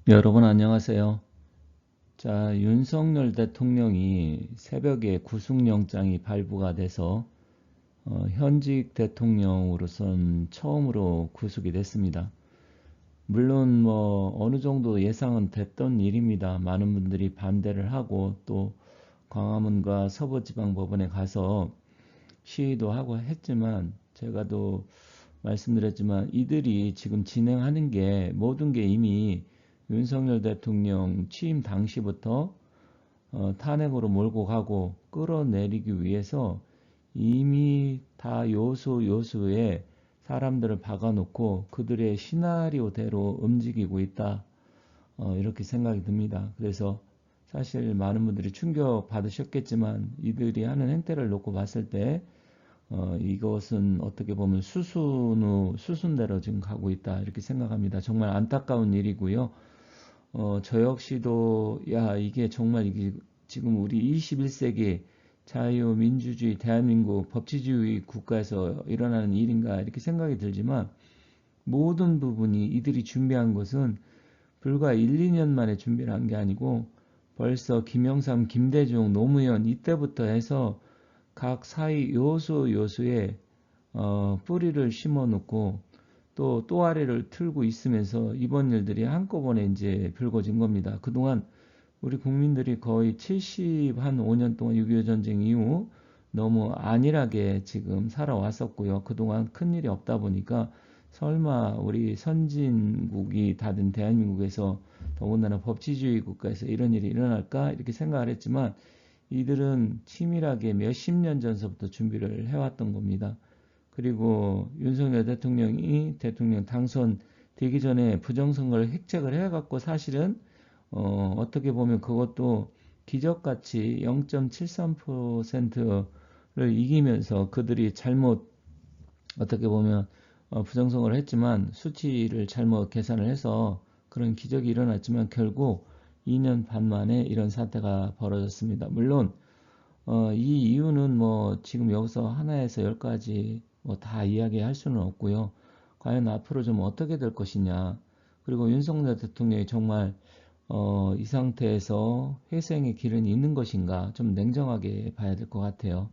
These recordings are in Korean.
여러분 안녕하세요. 자, 윤석열 대통령이 새벽에 구속영장이 발부가 돼서 현직 대통령으로선 처음으로 구속이 됐습니다. 물론 뭐 어느 정도 예상은 됐던 일입니다. 많은 분들이 반대를 하고 또 광화문과 서부지방법원에 가서 시위도 하고 했지만 제가 또 말씀드렸지만 이들이 지금 진행하는 게 모든 게 이미 윤석열 대통령 취임 당시부터 탄핵으로 몰고 가고 끌어내리기 위해서 이미 다 요소 요소에 사람들을 박아놓고 그들의 시나리오대로 움직이고 있다. 이렇게 생각이 듭니다. 그래서 사실 많은 분들이 충격 받으셨겠지만 이들이 하는 행태를 놓고 봤을 때 이것은 어떻게 보면 수순대로 지금 가고 있다 이렇게 생각합니다. 정말 안타까운 일이고요. 저 역시도 야 이게 정말 이게 지금 우리 21세기 자유민주주의 대한민국 법치주의 국가에서 일어나는 일인가 이렇게 생각이 들지만 모든 부분이 이들이 준비한 것은 불과 1, 2년 만에 준비를 한 게 아니고 벌써 김영삼, 김대중, 노무현 이때부터 해서 각 사이 요소 요소에 뿌리를 심어 놓고 또 아래를 틀고 있으면서 이번 일들이 한꺼번에 이제 불거진 겁니다. 그동안 우리 국민들이 거의 70한 5년 동안 6.25 전쟁 이후 너무 안일하게 지금 살아왔었고요. 그동안 큰일이 없다 보니까 설마 우리 선진국이 다된 대한민국에서 더군다나 법치주의 국가에서 이런 일이 일어날까 이렇게 생각을 했지만 이들은 치밀하게 몇십 년 전서부터 준비를 해왔던 겁니다. 그리고 윤석열 대통령이 대통령 당선되기 전에 부정선거를 획책을 해갖고 사실은 어떻게 보면 그것도 기적같이 0.73%를 이기면서 그들이 잘못 어떻게 보면 부정선거를 했지만 수치를 잘못 계산을 해서 그런 기적이 일어났지만 결국 2년 반 만에 이런 사태가 벌어졌습니다. 물론 이 이유는 뭐 지금 여기서 하나에서 열까지 뭐 다 이야기할 수는 없고요. 과연 앞으로 좀 어떻게 될 것이냐. 그리고 윤석열 대통령이 정말 이 상태에서 회생의 길은 있는 것인가 좀 냉정하게 봐야 될 것 같아요.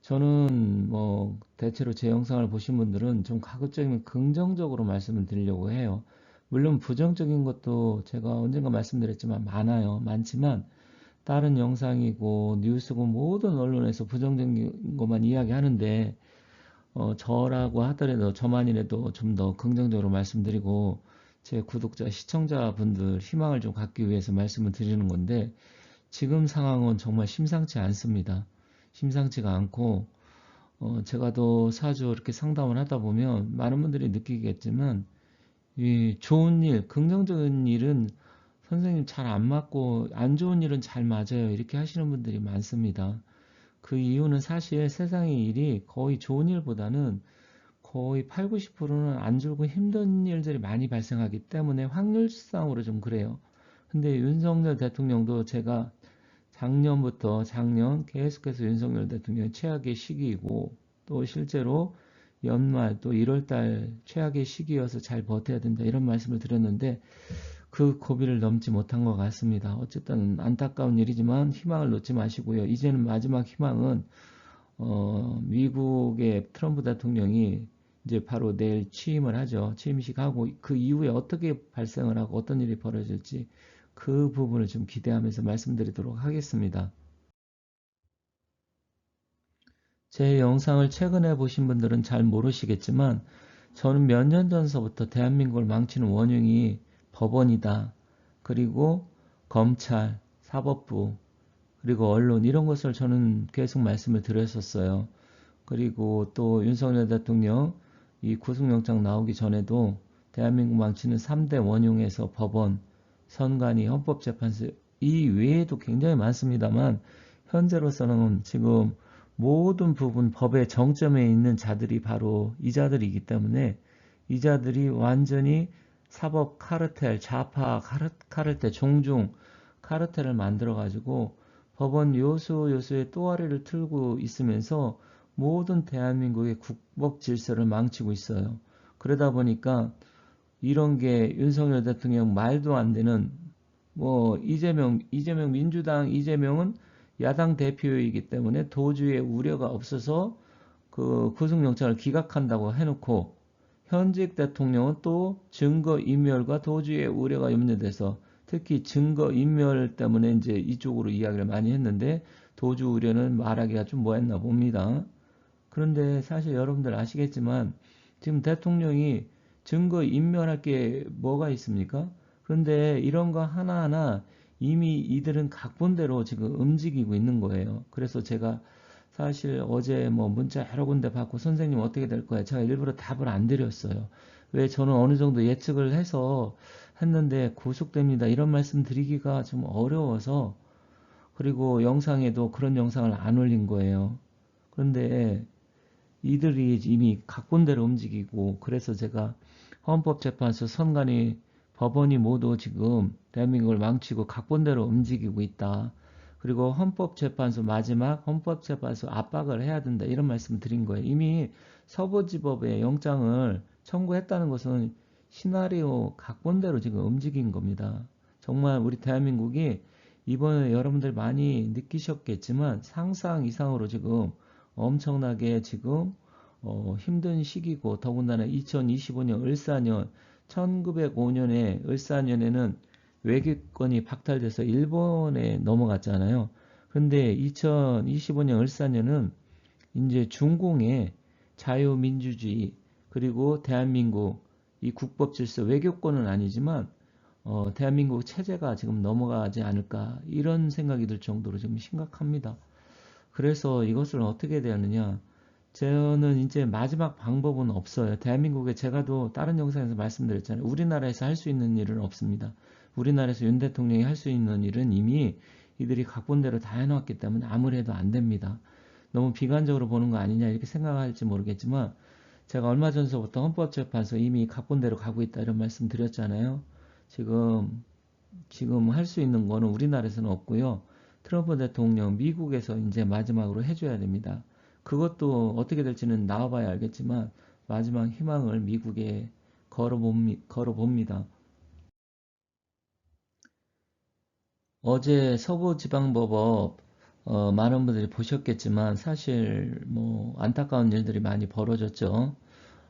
저는 뭐 대체로 제 영상을 보신 분들은 좀 가급적이면 긍정적으로 말씀을 드리려고 해요. 물론 부정적인 것도 제가 언젠가 말씀드렸지만 많아요. 많지만 다른 영상이고 뉴스고 모든 언론에서 부정적인 것만 이야기하는데 저라고 하더라도 저만이라도 좀 더 긍정적으로 말씀드리고 제 구독자 시청자분들 희망을 좀 갖기 위해서 말씀을 드리는 건데 지금 상황은 정말 심상치 않습니다. 심상치가 않고 제가 더 사주 이렇게 상담을 하다 보면 많은 분들이 느끼겠지만 이 좋은 일, 긍정적인 일은 선생님 잘 안 맞고 안 좋은 일은 잘 맞아요. 이렇게 하시는 분들이 많습니다. 그 이유는 사실 세상의 일이 거의 좋은 일보다는 거의 8, 90%는 안 좋고 힘든 일들이 많이 발생하기 때문에 확률상으로 좀 그래요. 근데 윤석열 대통령도 제가 작년 계속해서 윤석열 대통령이 최악의 시기이고 또 실제로 연말 또 1월달 최악의 시기여서 잘 버텨야 된다 이런 말씀을 드렸는데 그 고비를 넘지 못한 것 같습니다. 어쨌든 안타까운 일이지만 희망을 놓지 마시고요. 이제는 마지막 희망은 미국의 트럼프 대통령이 이제 바로 내일 취임을 하죠. 취임식하고 그 이후에 어떻게 발생을 하고 어떤 일이 벌어질지 그 부분을 좀 기대하면서 말씀드리도록 하겠습니다. 제 영상을 최근에 보신 분들은 잘 모르시겠지만 저는 몇 년 전서부터 대한민국을 망치는 원흉이 법원이다. 그리고 검찰, 사법부, 그리고 언론 이런 것을 저는 계속 말씀을 드렸었어요. 그리고 또 윤석열 대통령 이 구속영장 나오기 전에도 대한민국 망치는 3대 원흉에서 법원, 선관위, 헌법재판소 이 외에도 굉장히 많습니다만 현재로서는 지금 모든 부분 법의 정점에 있는 자들이 바로 이 자들이기 때문에 이 자들이 완전히 사법 카르텔, 좌파 카르텔, 종중 카르텔을 만들어 가지고 법원 요소 요소에 또아리를 틀고 있으면서 모든 대한민국의 국법 질서를 망치고 있어요. 그러다 보니까 이런 게 윤석열 대통령 말도 안 되는 뭐 이재명 민주당 이재명은 야당 대표이기 때문에 도주의 우려가 없어서 그 구속영장을 기각한다고 해놓고 현직 대통령은 또 증거인멸과 도주의 우려가 염려돼서 특히 증거인멸 때문에 이제 이쪽으로 이야기를 많이 했는데 도주 우려는 말하기가 좀 뭐했나 봅니다. 그런데 사실 여러분들 아시겠지만 지금 대통령이 증거인멸할 게 뭐가 있습니까? 그런데 이런 거 하나하나 이미 이들은 각본대로 지금 움직이고 있는 거예요. 그래서 제가 사실 어제 뭐 문자 여러 군데 받고 선생님 어떻게 될 거야? 제가 일부러 답을 안 드렸어요. 왜 저는 어느 정도 예측을 해서 했는데 구속됩니다. 이런 말씀 드리기가 좀 어려워서 그리고 영상에도 그런 영상을 안 올린 거예요. 그런데 이들이 이미 각본대로 움직이고 그래서 제가 헌법재판소 선관위 법원이 모두 지금 대한민국을 망치고 각본대로 움직이고 있다. 그리고 헌법재판소 마지막 헌법재판소 압박을 해야 된다. 이런 말씀을 드린 거예요. 이미 서부지법에 영장을 청구했다는 것은 시나리오 각본대로 지금 움직인 겁니다. 정말 우리 대한민국이 이번에 여러분들 많이 느끼셨겠지만 상상 이상으로 지금 엄청나게 지금 힘든 시기고 더군다나 2025년 을사년 1905년에 을사년에는 외교권이 박탈돼서 일본에 넘어갔잖아요. 그런데 2025년 을사년은 이제 중공의 자유민주주의 그리고 대한민국 이 국법 질서 외교권은 아니지만 대한민국 체제가 지금 넘어가지 않을까 이런 생각이 들 정도로 지금 심각합니다. 그래서 이것을 어떻게 되느냐 저는 이제 마지막 방법은 없어요. 대한민국에 제가 또 다른 영상에서 말씀드렸잖아요. 우리나라에서 할 수 있는 일은 없습니다. 우리나라에서 윤 대통령이 할 수 있는 일은 이미 이들이 각본대로 다 해놨기 때문에 아무래도 안 됩니다. 너무 비관적으로 보는 거 아니냐 이렇게 생각할지 모르겠지만 제가 얼마 전서부터 헌법재판소 이미 각본대로 가고 있다 이런 말씀 드렸잖아요. 지금 할 수 있는 거는 우리나라에서는 없고요. 트럼프 대통령 미국에서 이제 마지막으로 해줘야 됩니다. 그것도 어떻게 될지는 나와봐야 알겠지만 마지막 희망을 미국에 걸어봅니다. 어제 서부지방법원 많은 분들이 보셨겠지만 사실 뭐 안타까운 일들이 많이 벌어졌죠.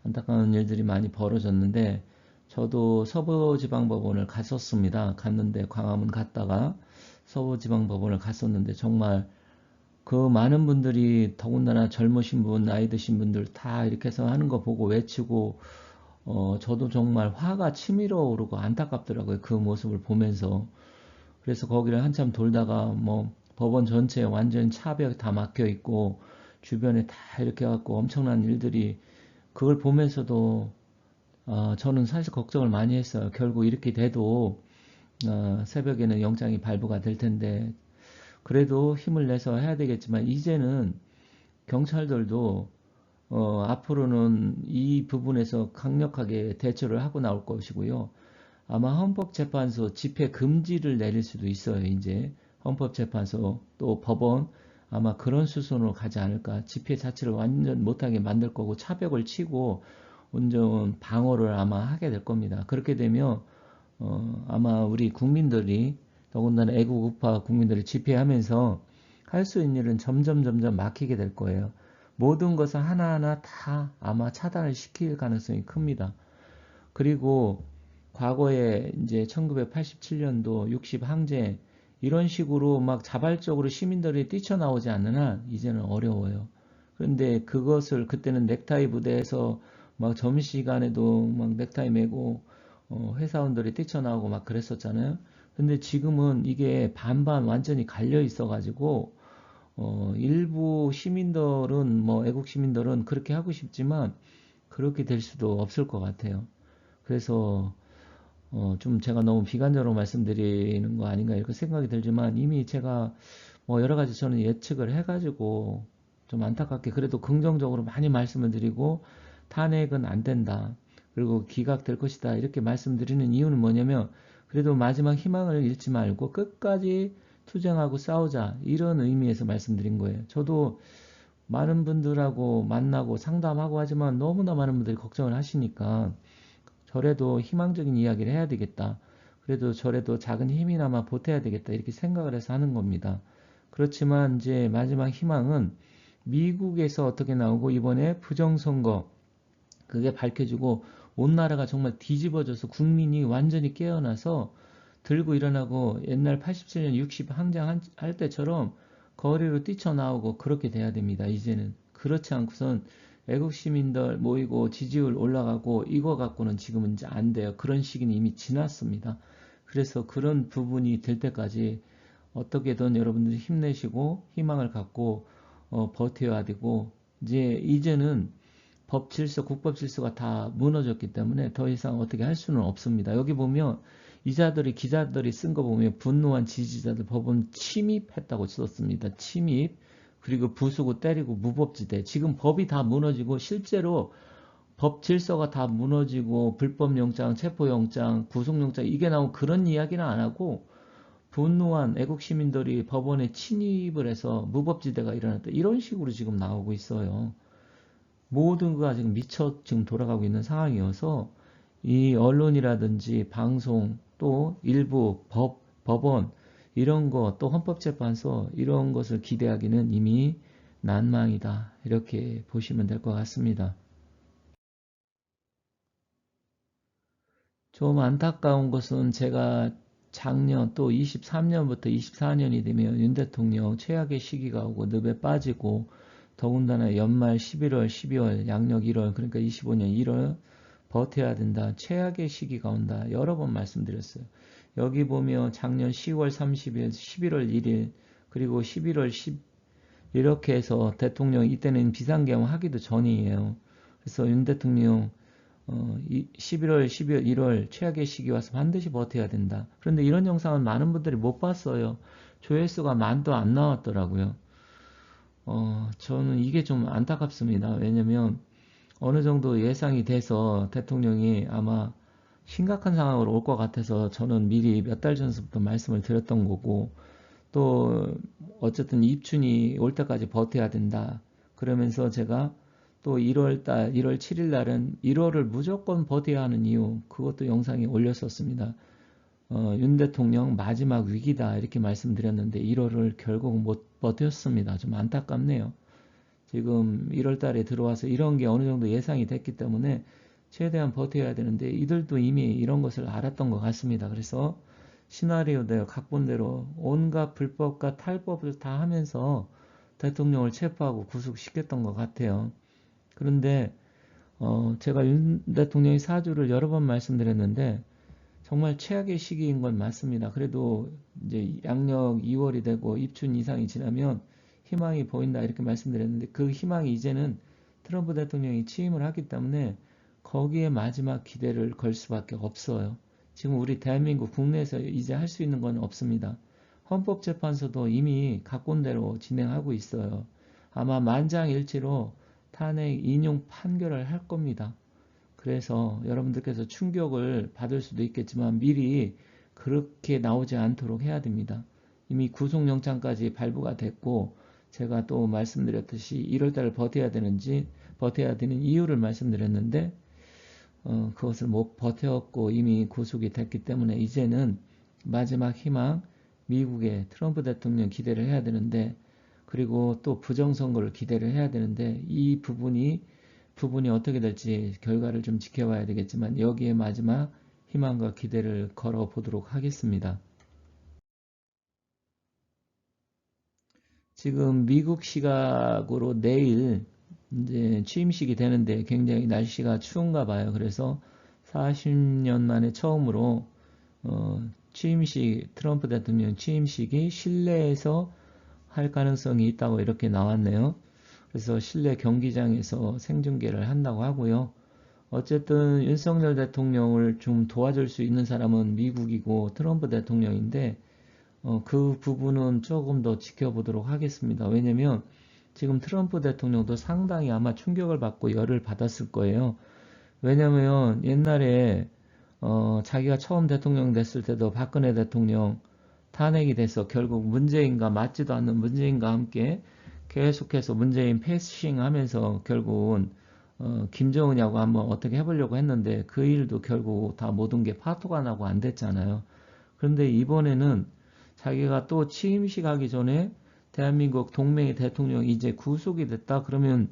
안타까운 일들이 많이 벌어졌는데 저도 서부지방법원을 갔었습니다. 갔는데 광화문 갔다가 서부지방법원을 갔었는데 정말 그 많은 분들이 더군다나 젊으신 분, 나이 드신 분들 다 이렇게 해서 하는 거 보고 외치고 저도 정말 화가 치밀어 오르고 안타깝더라고요. 그 모습을 보면서. 그래서 거기를 한참 돌다가 뭐 법원 전체에 완전 차벽 다 막혀 있고 주변에 다 이렇게 해갖고 엄청난 일들이 그걸 보면서도 저는 사실 걱정을 많이 했어요. 결국 이렇게 돼도 새벽에는 영장이 발부가 될 텐데 그래도 힘을 내서 해야 되겠지만 이제는 경찰들도 앞으로는 이 부분에서 강력하게 대처를 하고 나올 것이고요. 아마 헌법재판소 집회 금지를 내릴 수도 있어요. 이제 헌법재판소 또 법원 아마 그런 수순으로 가지 않을까. 집회 자체를 완전 못하게 만들 거고 차벽을 치고 온전 방어를 아마 하게 될 겁니다. 그렇게 되면 아마 우리 국민들이 더군다나 애국 우파 국민들이 집회하면서 할 수 있는 일은 점점 막히게 될 거예요. 모든 것을 하나하나 다 아마 차단을 시킬 가능성이 큽니다. 그리고 과거에 이제 1987년도 60 항쟁 이런 식으로 막 자발적으로 시민들이 뛰쳐나오지 않는 한 이제는 어려워요. 그런데 그것을 그때는 넥타이 부대에서 막 점심시간에도 막 넥타이 메고 회사원들이 뛰쳐나오고 막 그랬었잖아요. 근데 지금은 이게 반반 완전히 갈려 있어가지고 일부 시민들은 뭐 애국 시민들은 그렇게 하고 싶지만 그렇게 될 수도 없을 것 같아요. 그래서 좀 제가 너무 비관적으로 말씀드리는 거 아닌가 이렇게 생각이 들지만 이미 제가 뭐 여러 가지 저는 예측을 해가지고 좀 안타깝게 그래도 긍정적으로 많이 말씀을 드리고 탄핵은 안 된다. 그리고 기각될 것이다. 이렇게 말씀드리는 이유는 뭐냐면 그래도 마지막 희망을 잃지 말고 끝까지 투쟁하고 싸우자. 이런 의미에서 말씀드린 거예요. 저도 많은 분들하고 만나고 상담하고 하지만 너무나 많은 분들이 걱정을 하시니까 저래도 희망적인 이야기를 해야 되겠다. 그래도 저래도 작은 힘이나마 보태야 되겠다. 이렇게 생각을 해서 하는 겁니다. 그렇지만 이제 마지막 희망은 미국에서 어떻게 나오고 이번에 부정선거 그게 밝혀지고 온 나라가 정말 뒤집어져서 국민이 완전히 깨어나서 들고 일어나고 옛날 87년 60 항쟁할 때처럼 거리로 뛰쳐나오고 그렇게 돼야 됩니다. 이제는 그렇지 않고선 애국 시민들 모이고 지지율 올라가고 이거 갖고는 지금은 이제 안 돼요. 그런 시기는 이미 지났습니다. 그래서 그런 부분이 될 때까지 어떻게든 여러분들이 힘내시고 희망을 갖고 버텨야 되고 이제는 법 질서, 국법 질서가 다 무너졌기 때문에 더 이상 어떻게 할 수는 없습니다. 여기 보면 기자들이 쓴 거 보면 분노한 지지자들 법원 침입했다고 썼습니다. 침입. 그리고 부수고 때리고 무법지대. 지금 법이 다 무너지고 실제로 법 질서가 다 무너지고 불법영장, 체포영장, 구속영장 이게 나온 그런 이야기는 안 하고 분노한 애국 시민들이 법원에 침입을 해서 무법지대가 일어났다. 이런 식으로 지금 나오고 있어요. 모든 거가 지금 미쳐 지금 돌아가고 있는 상황이어서 이 언론이라든지 방송 또 일부 법원 이런 거 또 헌법재판소 이런 것을 기대하기는 이미 난망이다. 이렇게 보시면 될 것 같습니다. 좀 안타까운 것은 제가 작년 또 23년부터 24년이 되면 윤 대통령 최악의 시기가 오고 늪에 빠지고 더군다나 연말 11월, 12월, 양력 1월 그러니까 25년 1월 버텨야 된다. 최악의 시기가 온다. 여러 번 말씀드렸어요. 여기 보면 작년 10월 30일, 11월 1일 그리고 11월 10 이렇게 해서 대통령 이때는 비상계엄 하기도 전이에요. 그래서 윤 대통령 11월, 12월, 1월 최악의 시기 와서 반드시 버텨야 된다. 그런데 이런 영상은 많은 분들이 못 봤어요. 조회수가 만도 안 나왔더라고요. 저는 이게 좀 안타깝습니다. 왜냐면 어느 정도 예상이 돼서 대통령이 아마 심각한 상황으로 올 것 같아서 저는 미리 몇 달 전부터 말씀을 드렸던 거고 또 어쨌든 입춘이 올 때까지 버텨야 된다. 그러면서 제가 또 1월달, 1월 7일 날은 1월을 무조건 버텨야 하는 이유 그것도 영상에 올렸었습니다. 윤 대통령 마지막 위기다 이렇게 말씀드렸는데 1월을 결국 못 버텼습니다. 좀 안타깝네요. 지금 1월 달에 들어와서 이런 게 어느 정도 예상이 됐기 때문에 최대한 버텨야 되는데 이들도 이미 이런 것을 알았던 것 같습니다. 그래서 시나리오대로 각본대로 온갖 불법과 탈법을 다 하면서 대통령을 체포하고 구속시켰던 것 같아요. 그런데 제가 윤 대통령의 사주를 여러 번 말씀드렸는데 정말 최악의 시기인 건 맞습니다. 그래도 이제 양력 2월이 되고 입춘 이상이 지나면 희망이 보인다 이렇게 말씀드렸는데 그 희망이 이제는 트럼프 대통령이 취임을 하기 때문에 거기에 마지막 기대를 걸 수밖에 없어요. 지금 우리 대한민국 국내에서 이제 할 수 있는 건 없습니다. 헌법재판소도 이미 각본대로 진행하고 있어요. 아마 만장일치로 탄핵 인용 판결을 할 겁니다. 그래서 여러분들께서 충격을 받을 수도 있겠지만 미리 그렇게 나오지 않도록 해야 됩니다. 이미 구속영장까지 발부가 됐고 제가 또 말씀드렸듯이 1월달을 버텨야 되는 이유를 말씀드렸는데 그것을 못 버텼고 이미 구속이 됐기 때문에 이제는 마지막 희망 미국의 트럼프 대통령 기대를 해야 되는데 그리고 또 부정선거를 기대를 해야 되는데 이 부분이 어떻게 될지 결과를 좀 지켜봐야 되겠지만 여기에 마지막 희망과 기대를 걸어 보도록 하겠습니다. 지금 미국 시각으로 내일 이제 취임식이 되는데 굉장히 날씨가 추운가 봐요. 그래서 40년 만에 처음으로 트럼프 대통령 취임식이 실내에서 할 가능성이 있다고 이렇게 나왔네요. 그래서 실내 경기장에서 생중계를 한다고 하고요. 어쨌든 윤석열 대통령을 좀 도와줄 수 있는 사람은 미국이고 트럼프 대통령인데 그 부분은 조금 더 지켜보도록 하겠습니다. 왜냐면 지금 트럼프 대통령도 상당히 아마 충격을 받고 열을 받았을 거예요. 왜냐면 옛날에 자기가 처음 대통령 됐을 때도 박근혜 대통령 탄핵이 돼서 결국 문재인과 맞지도 않는 문재인과 함께 계속해서 문재인 패싱 하면서 결국은 김정은하고 한번 어떻게 해보려고 했는데 그 일도 결국 다 모든 게 파토가 나고 안 됐잖아요. 그런데 이번에는 자기가 또 취임식 하기 전에 대한민국 동맹의 대통령이 이제 구속이 됐다. 그러면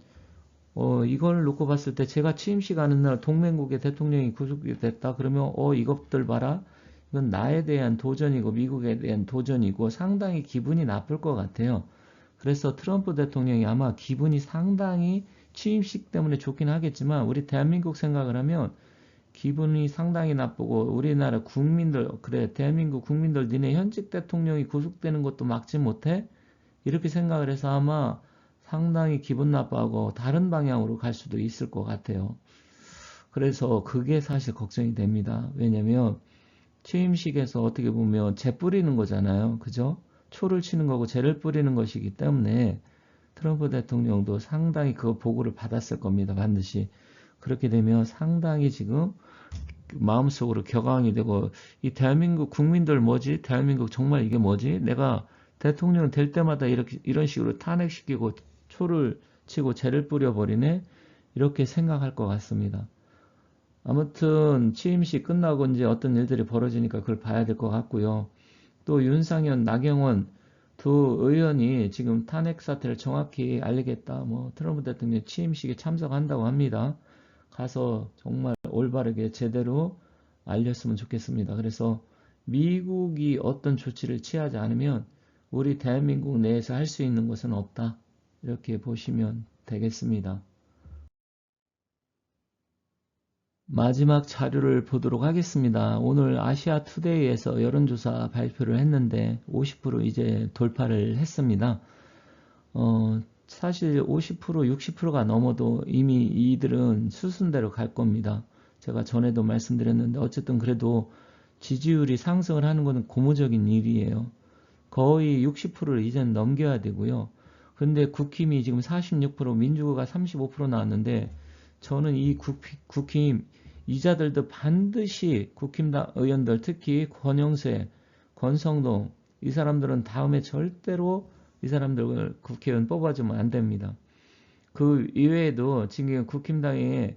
이걸 놓고 봤을 때 제가 취임식 하는 날 동맹국의 대통령이 구속이 됐다. 그러면 이것들 봐라. 이건 나에 대한 도전이고 미국에 대한 도전이고 상당히 기분이 나쁠 것 같아요. 그래서 트럼프 대통령이 아마 기분이 상당히 취임식 때문에 좋긴 하겠지만 우리 대한민국 생각을 하면 기분이 상당히 나쁘고 우리나라 국민들 그래 대한민국 국민들 니네 현직 대통령이 구속되는 것도 막지 못해? 이렇게 생각을 해서 아마 상당히 기분 나빠하고 다른 방향으로 갈 수도 있을 것 같아요. 그래서 그게 사실 걱정이 됩니다. 왜냐면 취임식에서 어떻게 보면 재 뿌리는 거잖아요. 그죠? 초를 치는 거고 재를 뿌리는 것이기 때문에 트럼프 대통령도 상당히 그 보고를 받았을 겁니다. 반드시. 그렇게 되면 상당히 지금 마음속으로 격앙이 되고 이 대한민국 국민들 뭐지? 대한민국 정말 이게 뭐지? 내가 대통령 될 때마다 이렇게 이런 식으로 탄핵시키고 초를 치고 재를 뿌려버리네? 이렇게 생각할 것 같습니다. 아무튼 취임식 끝나고 이제 어떤 일들이 벌어지니까 그걸 봐야 될 것 같고요. 또 윤상현, 나경원 두 의원이 지금 탄핵 사태를 정확히 알리겠다. 뭐 트럼프 대통령 취임식에 참석한다고 합니다. 가서 정말 올바르게 제대로 알렸으면 좋겠습니다. 그래서 미국이 어떤 조치를 취하지 않으면 우리 대한민국 내에서 할 수 있는 것은 없다. 이렇게 보시면 되겠습니다. 마지막 자료를 보도록 하겠습니다. 오늘 아시아 투데이에서 여론조사 발표를 했는데 50% 이제 돌파를 했습니다. 사실 50%, 60%가 넘어도 이미 이들은 수순대로 갈 겁니다. 제가 전에도 말씀드렸는데 어쨌든 그래도 지지율이 상승을 하는 것은 고무적인 일이에요. 거의 60%를 이제는 넘겨야 되고요. 그런데 국힘이 지금 46%, 민주가 35% 나왔는데 저는 이 국힘 이자들도 반드시 국힘당 의원들 특히 권영세, 권성동 이 사람들은 다음에 절대로 이 사람들 국회의원 뽑아주면 안 됩니다. 그 이외에도 지금 국힘당에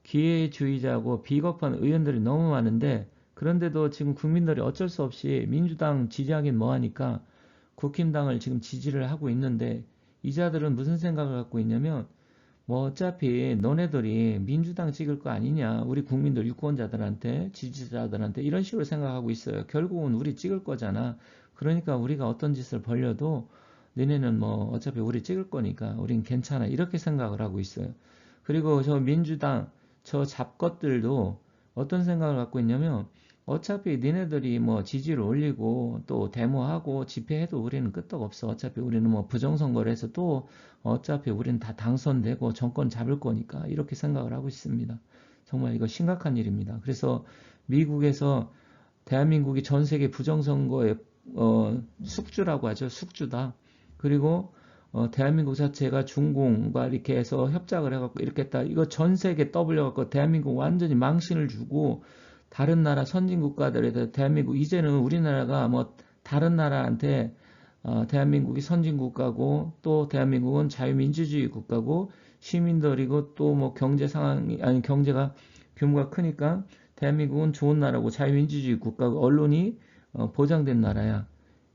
기회주의자고 비겁한 의원들이 너무 많은데 그런데도 지금 국민들이 어쩔 수 없이 민주당 지지하긴 뭐하니까 국힘당을 지금 지지를 하고 있는데 이자들은 무슨 생각을 갖고 있냐면 뭐 어차피 너네들이 민주당 찍을 거 아니냐 우리 국민들 유권자들한테 지지자들한테 이런 식으로 생각하고 있어요. 결국은 우리 찍을 거잖아. 그러니까 우리가 어떤 짓을 벌려도 너네는 뭐 어차피 우리 찍을 거니까 우린 괜찮아 이렇게 생각을 하고 있어요. 그리고 저 민주당 저 잡것들도 어떤 생각을 갖고 있냐면 어차피 니네들이 뭐 지지를 올리고 또 데모하고 집회해도 우리는 끄떡없어. 어차피 우리는 뭐 부정선거를 해서 또 어차피 우리는 다 당선되고 정권 잡을 거니까 이렇게 생각을 하고 있습니다. 정말 이거 심각한 일입니다. 그래서 미국에서 대한민국이 전 세계 부정선거의 숙주라고 하죠. 숙주다. 그리고 대한민국 자체가 중공과 이렇게 해서 협작을 해갖고 이렇게 했다. 이거 전 세계 떠벌려갖고 대한민국 완전히 망신을 주고 다른 나라 선진국가들에 대해 대한민국 이제는 우리나라가 뭐 다른 나라한테 대한민국이 선진국가고 또 대한민국은 자유민주주의 국가고 시민들이고 또 뭐 경제 상황이 아니 경제가 규모가 크니까 대한민국은 좋은 나라고 자유민주주의 국가고 언론이 보장된 나라야.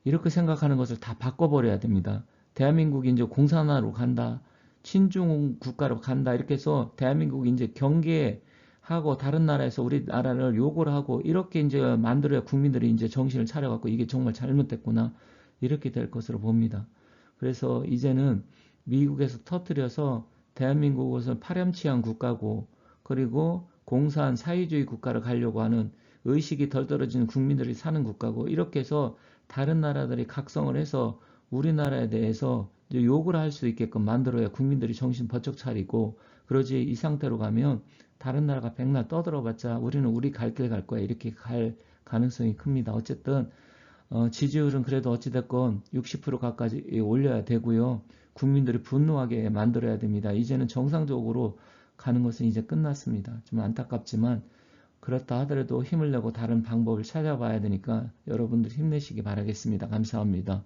이렇게 생각하는 것을 다 바꿔버려야 됩니다. 대한민국이 이제 공산화로 간다. 친중 국가로 간다. 이렇게 해서 대한민국이 이제 경계하고 다른 나라에서 우리나라를 욕을 하고 이렇게 이제 만들어야 국민들이 이제 정신을 차려갖고 이게 정말 잘못됐구나. 이렇게 될 것으로 봅니다. 그래서 이제는 미국에서 터뜨려서 대한민국은 파렴치한 국가고 그리고 공산 사회주의 국가를 가려고 하는 의식이 덜 떨어지는 국민들이 사는 국가고 이렇게 해서 다른 나라들이 각성을 해서 우리나라에 대해서 욕을 할 수 있게끔 만들어야 국민들이 정신 번쩍 차리고 그러지 이 상태로 가면 다른 나라가 백날 떠들어봤자 우리는 우리 갈 길 갈 거야 이렇게 갈 가능성이 큽니다. 어쨌든 지지율은 그래도 어찌됐건 60% 가까이 올려야 되고요. 국민들이 분노하게 만들어야 됩니다. 이제는 정상적으로 가는 것은 이제 끝났습니다. 좀 안타깝지만 그렇다 하더라도 힘을 내고 다른 방법을 찾아봐야 되니까 여러분들 힘내시기 바라겠습니다. 감사합니다.